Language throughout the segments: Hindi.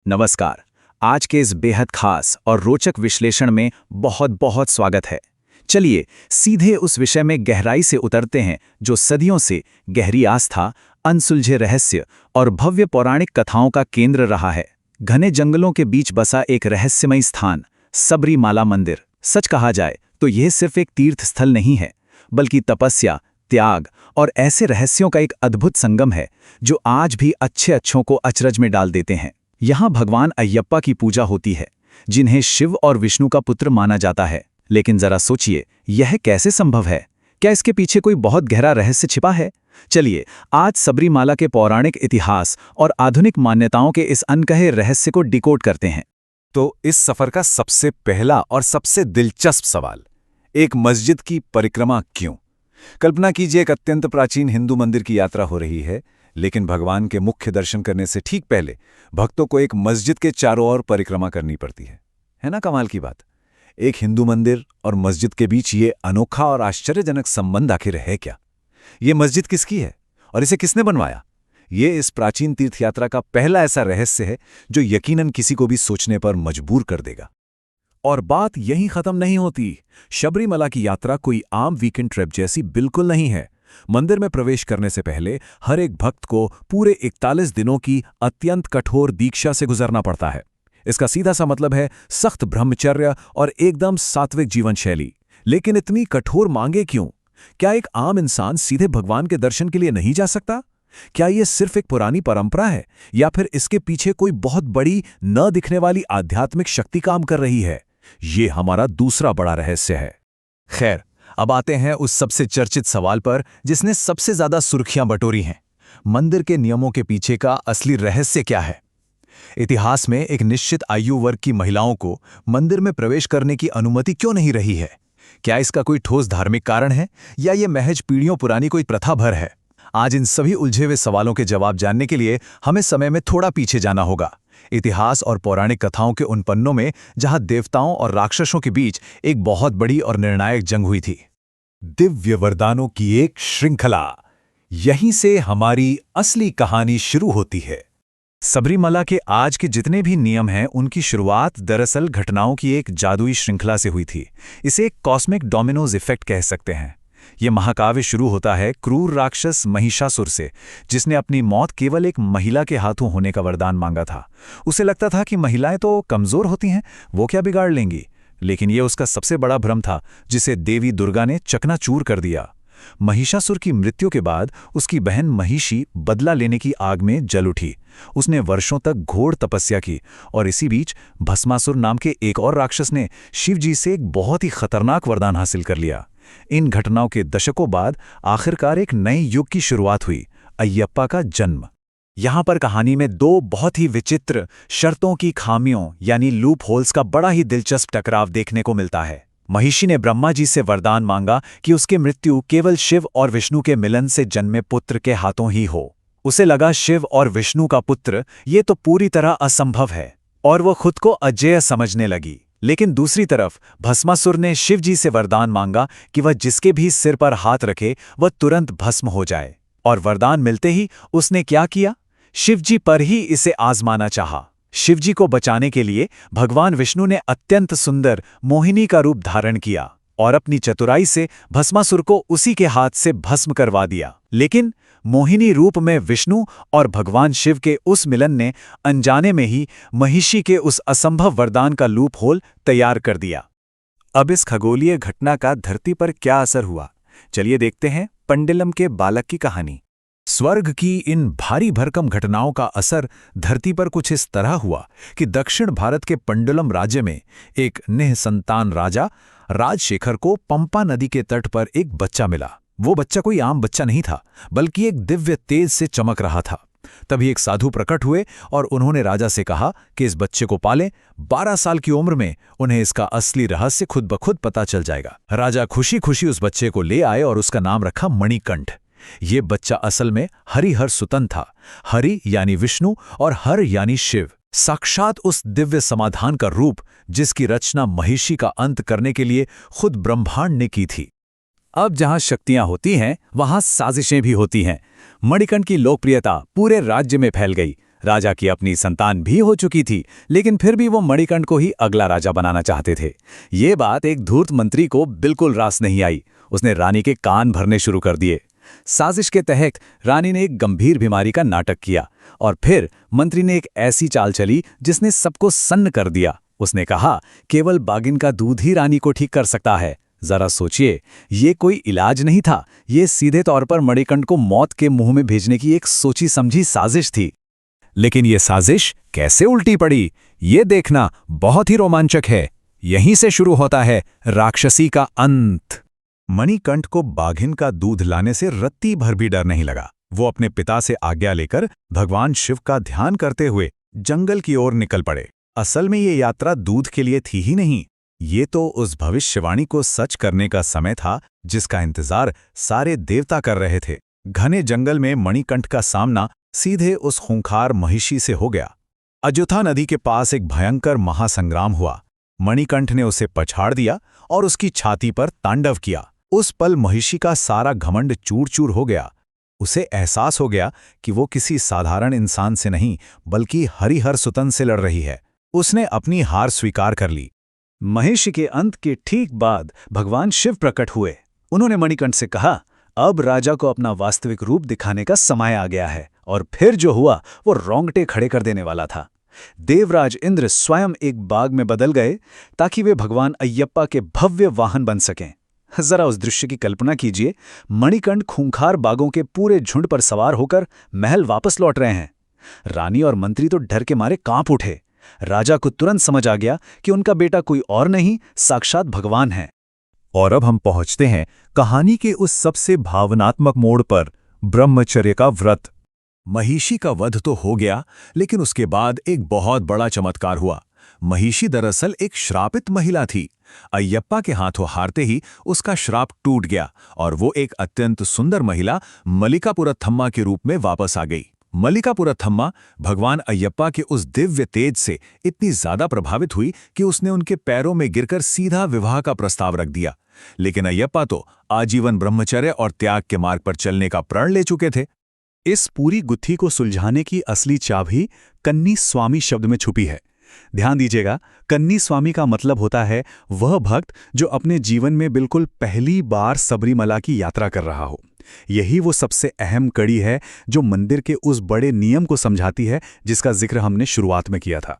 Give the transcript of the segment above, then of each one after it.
नमस्कार। आज के इस बेहद खास और रोचक विश्लेषण में बहुत बहुत स्वागत है। चलिए सीधे उस विषय में गहराई से उतरते हैं जो सदियों से गहरी आस्था, अनसुलझे रहस्य और भव्य पौराणिक कथाओं का केंद्र रहा है। घने जंगलों के बीच बसा एक रहस्यमयी स्थान, सबरीमाला मंदिर। सच कहा जाए तो यह सिर्फ एक तीर्थ स्थल नहीं है, बल्कि तपस्या, त्याग और ऐसे रहस्यों का एक अद्भुत संगम है जो आज भी अच्छों को अचरज में डाल देते हैं। यहाँ भगवान अयप्पा की पूजा होती है, जिन्हें शिव और विष्णु का पुत्र माना जाता है। लेकिन जरा सोचिए, यह कैसे संभव है? क्या इसके पीछे कोई बहुत गहरा रहस्य छिपा है? चलिए आज सबरीमाला के पौराणिक इतिहास और आधुनिक मान्यताओं के इस अनकहे रहस्य को डिकोड करते हैं। तो इस सफर का सबसे पहला और सबसे दिलचस्प सवाल, एक मस्जिद की परिक्रमा क्यों? कल्पना कीजिए, एक अत्यंत प्राचीन हिंदू मंदिर की यात्रा हो रही है, लेकिन भगवान के मुख्य दर्शन करने से ठीक पहले भक्तों को एक मस्जिद के चारों ओर परिक्रमा करनी पड़ती है ना? कमाल की बात। एक हिंदू मंदिर और मस्जिद के बीच ये अनोखा और आश्चर्यजनक संबंध आखिर है क्या? ये मस्जिद किसकी है और इसे किसने बनवाया? ये इस प्राचीन तीर्थयात्रा का पहला ऐसा रहस्य है जो यकीनन किसी को भी सोचने पर मजबूर कर देगा। और बात यहीं खत्म नहीं होती। शबरीमला की यात्रा कोई आम वीकेंड ट्रिप जैसी बिल्कुल नहीं है। मंदिर में प्रवेश करने से पहले हर एक भक्त को पूरे 41 दिनों की अत्यंत कठोर दीक्षा से गुजरना पड़ता है। इसका सीधा सा मतलब है सख्त ब्रह्मचर्य और एकदम सात्विक जीवन शैली। लेकिन इतनी कठोर मांगे क्यों? क्या एक आम इंसान सीधे भगवान के दर्शन के लिए नहीं जा सकता? क्या यह सिर्फ एक पुरानी परंपरा है, या फिर इसके पीछे कोई बहुत बड़ी न दिखने वाली आध्यात्मिक शक्ति काम कर रही है? ये हमारा दूसरा बड़ा रहस्य है। खैर, अब आते हैं उस सबसे चर्चित सवाल पर जिसने सबसे ज्यादा सुर्खियां बटोरी हैं। मंदिर के नियमों के पीछे का असली रहस्य क्या है? इतिहास में एक निश्चित आयु वर्ग की महिलाओं को मंदिर में प्रवेश करने की अनुमति क्यों नहीं रही है? क्या इसका कोई ठोस धार्मिक कारण है, या ये महज पीढ़ियों पुरानी कोई प्रथा भर है? आज इन सभी उलझे हुए सवालों के जवाब जानने के लिए हमें समय में थोड़ा पीछे जाना होगा, इतिहास और पौराणिक कथाओं के उन पन्नों में जहां देवताओं और राक्षसों के बीच एक बहुत बड़ी और निर्णायक जंग हुई थी। दिव्य वरदानों की एक श्रृंखला, यहीं से हमारी असली कहानी शुरू होती है। सबरीमला के आज के जितने भी नियम हैं, उनकी शुरुआत दरअसल घटनाओं की एक जादुई श्रृंखला से हुई थी। इसे एक कॉस्मिक डोमिनोज इफेक्ट कह सकते हैं। यह महाकाव्य शुरू होता है क्रूर राक्षस महिषासुर से, जिसने अपनी मौत केवल एक महिला के हाथों होने का वरदान मांगा था। उसे लगता था कि महिलाएं तो कमजोर होती हैं, वो क्या बिगाड़ लेंगी। लेकिन यह उसका सबसे बड़ा भ्रम था, जिसे देवी दुर्गा ने चकनाचूर कर दिया। महिषासुर की मृत्यु के बाद उसकी बहन महिषी बदला लेने की आग में जल उठी। उसने वर्षों तक घोर तपस्या की, और इसी बीच भस्मासुर नाम के एक और राक्षस ने शिवजी से एक बहुत ही खतरनाक वरदान हासिल कर लिया। इन घटनाओं के दशकों बाद आखिरकार एक नए युग की शुरुआत हुई, अयप्पा का जन्म। यहाँ पर कहानी में दो बहुत ही विचित्र शर्तों की खामियों यानी लूप होल्स का बड़ा ही दिलचस्प टकराव देखने को मिलता है। महिषी ने ब्रह्मा जी से वरदान मांगा कि उसकी मृत्यु केवल शिव और विष्णु के मिलन से जन्मे पुत्र के हाथों ही हो। उसे लगा शिव और विष्णु का पुत्र ये तो पूरी तरह असंभव है, और वो खुद को अजेय समझने लगी। लेकिन दूसरी तरफ भस्मासुर ने शिव जी से वरदान मांगा कि वह जिसके भी सिर पर हाथ रखे वह तुरंत भस्म हो जाए। और वरदान मिलते ही उसने क्या किया? शिवजी पर ही इसे आजमाना चाहा। शिवजी को बचाने के लिए भगवान विष्णु ने अत्यंत सुंदर मोहिनी का रूप धारण किया और अपनी चतुराई से भस्मासुर को उसी के हाथ से भस्म करवा दिया। लेकिन मोहिनी रूप में विष्णु और भगवान शिव के उस मिलन ने अनजाने में ही महिषी के उस असंभव वरदान का लूप होल तैयार कर दिया। अब इस खगोलीय घटना का धरती पर क्या असर हुआ, चलिए देखते हैं पंडिलम के बालक की कहानी। स्वर्ग की इन भारी भरकम घटनाओं का असर धरती पर कुछ इस तरह हुआ कि दक्षिण भारत के पंडुलम राज्य में एक निःसंतान राजा राजशेखर को पंपा नदी के तट पर एक बच्चा मिला। वो बच्चा कोई आम बच्चा नहीं था, बल्कि एक दिव्य तेज से चमक रहा था। तभी एक साधु प्रकट हुए और उन्होंने राजा से कहा कि इस बच्चे को पालें। 12 साल की उम्र में उन्हें इसका असली रहस्य खुद ब खुद पता चल जाएगा। राजा खुशी खुशी उस बच्चे को ले आए और उसका नाम रखा मणिकंठ। ये बच्चा असल में हरिहर सुतन था। हरि यानी विष्णु और हर यानी शिव, साक्षात उस दिव्य समाधान का रूप जिसकी रचना महिषी का अंत करने के लिए खुद ब्रह्मांड ने की थी। अब जहां शक्तियां होती हैं, वहां साजिशें भी होती हैं। मणिकंठ की लोकप्रियता पूरे राज्य में फैल गई। राजा की अपनी संतान भी हो चुकी थी, लेकिन फिर भी वो मणिकंठ को ही अगला राजा बनाना चाहते थे। ये बात एक धूर्त मंत्री को बिल्कुल रास नहीं आई। उसने रानी के कान भरने शुरू कर दिए। साजिश के तहत रानी ने एक गंभीर बीमारी का नाटक किया और फिर मंत्री ने एक ऐसी चाल चली जिसने सबको सन्न कर दिया। उसने कहा, केवल बागिन का दूध ही रानी को ठीक कर सकता है। जरा सोचिए, ये कोई इलाज नहीं था, ये सीधे तौर पर मणिकंठ को मौत के मुंह में भेजने की एक सोची समझी साजिश थी। लेकिन ये साजिश कैसे उल्टी पड़ी, ये देखना बहुत ही रोमांचक है। यहीं से शुरू होता है राक्षसी का अंत। मणिकंठ को बाघिन का दूध लाने से रत्ती भर भी डर नहीं लगा। वो अपने पिता से आज्ञा लेकर भगवान शिव का ध्यान करते हुए जंगल की ओर निकल पड़े। असल में ये यात्रा दूध के लिए थी ही नहीं, ये तो उस भविष्यवाणी को सच करने का समय था जिसका इंतजार सारे देवता कर रहे थे। घने जंगल में मणिकंठ का सामना सीधे उस खूंखार महिषी से हो गया। अजुथा नदी के पास एक भयंकर महासंग्राम हुआ। मणिकंठ ने उसे पछाड़ दिया और उसकी छाती पर तांडव किया। उस पल महिषी का सारा घमंड चूर चूर हो गया। उसे एहसास हो गया कि वो किसी साधारण इंसान से नहीं बल्कि हरिहर सुतन से लड़ रही है। उसने अपनी हार स्वीकार कर ली। महिषी के अंत के ठीक बाद भगवान शिव प्रकट हुए। उन्होंने मणिकंठ से कहा, अब राजा को अपना वास्तविक रूप दिखाने का समय आ गया है। और फिर जो हुआ वो रोंगटे खड़े कर देने वाला था। देवराज इंद्र स्वयं एक बाघ में बदल गए ताकि वे भगवान अयप्पा के भव्य वाहन बन सकें। जरा उस दृश्य की कल्पना कीजिए, मणिकंठ खूंखार बाघों के पूरे झुंड पर सवार होकर महल वापस लौट रहे हैं। रानी और मंत्री तो डर के मारे कांप उठे। राजा को तुरंत समझ आ गया कि उनका बेटा कोई और नहीं, साक्षात भगवान है। और अब हम पहुंचते हैं कहानी के उस सबसे भावनात्मक मोड़ पर, ब्रह्मचर्य का व्रत। महिषी का वध तो हो गया, लेकिन उसके बाद एक बहुत बड़ा चमत्कार हुआ। महिषी दरअसल एक श्रापित महिला थी। अयप्पा के हाथों हारते ही उसका श्राप टूट गया और वो एक अत्यंत सुंदर महिला मल्लिकापुरथम्मा के रूप में वापस आ गई। मल्लिकापुरथम्मा भगवान अयप्पा के उस दिव्य तेज से इतनी ज्यादा प्रभावित हुई कि उसने उनके पैरों में गिरकर सीधा विवाह का प्रस्ताव रख दिया। लेकिन अयप्पा तो आजीवन ब्रह्मचर्य और त्याग के मार्ग पर चलने का प्रण ले चुके थे। इस पूरी गुत्थी को सुलझाने की असली चाबी कन्नी स्वामी शब्द में छुपी है। ध्यान दीजिएगा, कन्नी स्वामी का मतलब होता है वह भक्त जो अपने जीवन में बिल्कुल पहली बार सबरीमला की यात्रा कर रहा हो। यही वो सबसे अहम कड़ी है जो मंदिर के उस बड़े नियम को समझाती है जिसका जिक्र हमने शुरुआत में किया था।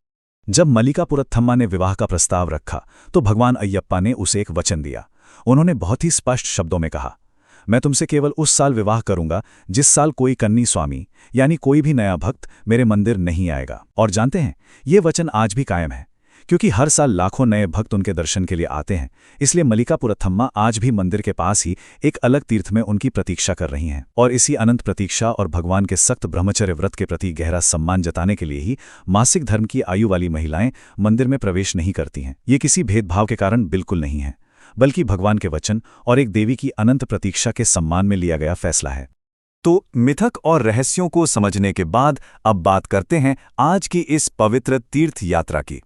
जब मल्लिकापुरथम्मा ने विवाह का प्रस्ताव रखा तो भगवान अयप्पा ने उसे एक वचन दिया। उन्होंने बहुत ही स्पष्ट शब्दों में कहा, मैं तुमसे केवल उस साल विवाह करूंगा जिस साल कोई कन्नी स्वामी यानी कोई भी नया भक्त मेरे मंदिर नहीं आएगा। और जानते हैं, ये वचन आज भी कायम है, क्योंकि हर साल लाखों नए भक्त उनके दर्शन के लिए आते हैं। इसलिए मल्लिकापुरथम्मा आज भी मंदिर के पास ही एक अलग तीर्थ में उनकी प्रतीक्षा कर रही हैं। और इसी अनंत प्रतीक्षा और भगवान के सख्त ब्रह्मचर्य व्रत के प्रति गहरा सम्मान जताने के लिए ही मासिक धर्म की आयु वाली महिलाएं मंदिर में प्रवेश नहीं करती हैं। ये किसी भेदभाव के कारण बिल्कुल नहीं है, बल्कि भगवान के वचन और एक देवी की अनंत प्रतीक्षा के सम्मान में लिया गया फैसला है। तो मिथक और रहस्यों को समझने के बाद अब बात करते हैं आज की इस पवित्र तीर्थ यात्रा की।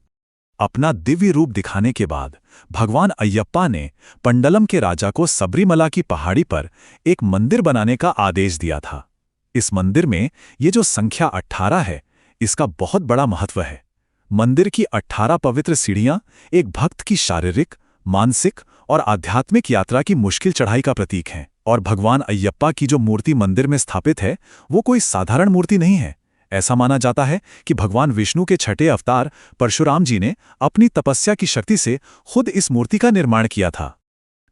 अपना दिव्य रूप दिखाने के बाद भगवान अयप्पा ने पंडलम के राजा को सबरीमला की पहाड़ी पर एक मंदिर बनाने का आदेश दिया था। इस मंदिर में ये जो संख्या 18 है, इसका बहुत बड़ा महत्व है। मंदिर की 18 पवित्र सीढ़ियां एक भक्त की शारीरिक, मानसिक और आध्यात्मिक यात्रा की मुश्किल चढ़ाई का प्रतीक हैं। और भगवान अयप्पा की जो मूर्ति मंदिर में स्थापित है वो कोई साधारण मूर्ति नहीं है। ऐसा माना जाता है कि भगवान विष्णु के छठे अवतार परशुराम जी ने अपनी तपस्या की शक्ति से खुद इस मूर्ति का निर्माण किया था।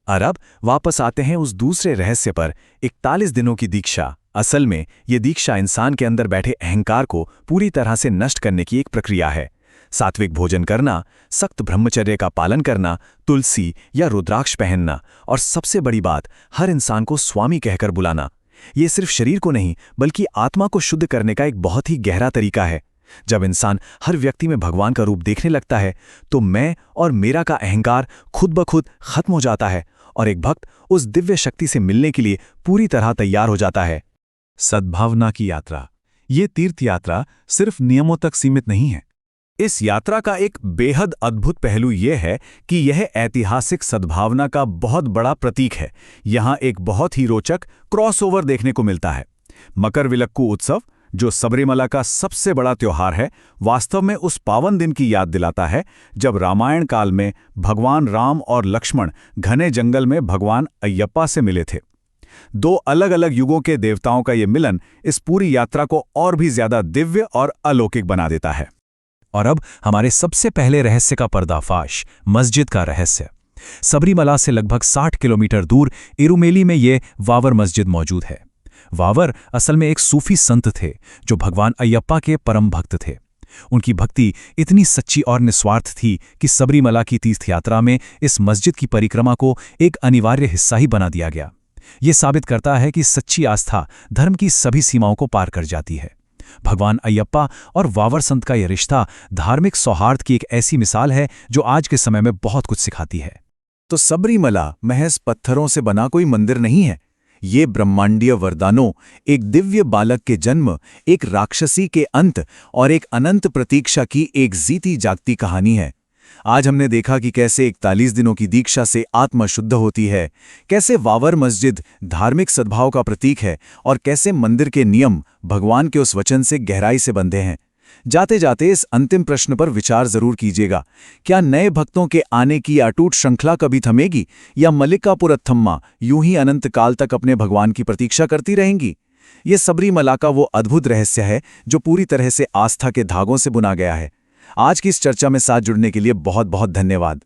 और अब वापस आते हैं उस दूसरे रहस्य पर, 41 दिनों की दीक्षा। असल में ये दीक्षा इंसान के अंदर बैठे अहंकार को पूरी तरह से नष्ट करने की एक प्रक्रिया है। सात्विक भोजन करना, सख्त ब्रह्मचर्य का पालन करना, तुलसी या रुद्राक्ष पहनना और सबसे बड़ी बात, हर इंसान को स्वामी कहकर बुलाना। ये सिर्फ शरीर को नहीं बल्कि आत्मा को शुद्ध करने का एक बहुत ही गहरा तरीका है। जब इंसान हर व्यक्ति में भगवान का रूप देखने लगता है तो मैं और मेरा का अहंकार खुद ब खुद खत्म हो जाता है और एक भक्त उस दिव्य शक्ति से मिलने के लिए पूरी तरह तैयार हो जाता है। सद्भावना की यात्रा। ये तीर्थ यात्रा सिर्फ नियमों तक सीमित नहीं है। इस यात्रा का एक बेहद अद्भुत पहलू यह है कि यह ऐतिहासिक सद्भावना का बहुत बड़ा प्रतीक है। यहाँ एक बहुत ही रोचक क्रॉसओवर देखने को मिलता है। मकरविलक्कू उत्सव जो सबरीमला का सबसे बड़ा त्योहार है, वास्तव में उस पावन दिन की याद दिलाता है जब रामायण काल में भगवान राम और लक्ष्मण घने जंगल में भगवान अयप्पा से मिले थे। दो अलग अलग युगों के देवताओं का ये मिलन इस पूरी यात्रा को और भी ज्यादा दिव्य और अलौकिक बना देता है। और अब हमारे सबसे पहले रहस्य का पर्दाफाश, मस्जिद का रहस्य। सबरीमला से लगभग 60 किलोमीटर दूर इरुमेली में ये वावर मस्जिद मौजूद है। वावर असल में एक सूफी संत थे जो भगवान अयप्पा के परम भक्त थे। उनकी भक्ति इतनी सच्ची और निस्वार्थ थी कि सबरीमला की तीर्थ यात्रा में इस मस्जिद की परिक्रमा को एक अनिवार्य हिस्सा ही बना दिया गया। ये साबित करता है कि सच्ची आस्था धर्म की सभी सीमाओं को पार कर जाती है। भगवान अयप्पा और वावर संत का यह रिश्ता धार्मिक सौहार्द की एक ऐसी मिसाल है जो आज के समय में बहुत कुछ सिखाती है। तो सबरीमला महज पत्थरों से बना कोई मंदिर नहीं है। ये ब्रह्मांडीय वरदानों, एक दिव्य बालक के जन्म, एक राक्षसी के अंत और एक अनंत प्रतीक्षा की एक जीती जागती कहानी है। आज हमने देखा कि कैसे 41 दिनों की दीक्षा से आत्मा शुद्ध होती है, कैसे वावर मस्जिद धार्मिक सद्भाव का प्रतीक है और कैसे मंदिर के नियम भगवान के उस वचन से गहराई से बंधे हैं। जाते जाते इस अंतिम प्रश्न पर विचार जरूर कीजिएगा, क्या नए भक्तों के आने की अटूट श्रृंखला कभी थमेगी या मल्लिकापुरथम्मा यूं ही अनंत काल तक अपने भगवान की प्रतीक्षा करती रहेंगी? ये सबरीमला का वो अद्भुत रहस्य है जो पूरी तरह से आस्था के धागों से बुना गया है। आज की इस चर्चा में साथ जुड़ने के लिए बहुत बहुत धन्यवाद।